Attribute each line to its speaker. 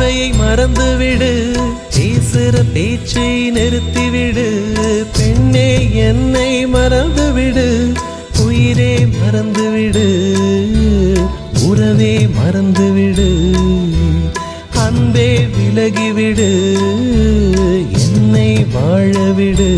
Speaker 1: பார்வையை மறந்துவிடு, பேசுற பேச்சை நிறுத்திவிடு. பெண்ணே என்னை மறந்துவிடு, உயிரே மறந்துவிடு, உறவே மறந்துவிடு. அன்பே விலகிவிடு, என்னை வாழவிடு.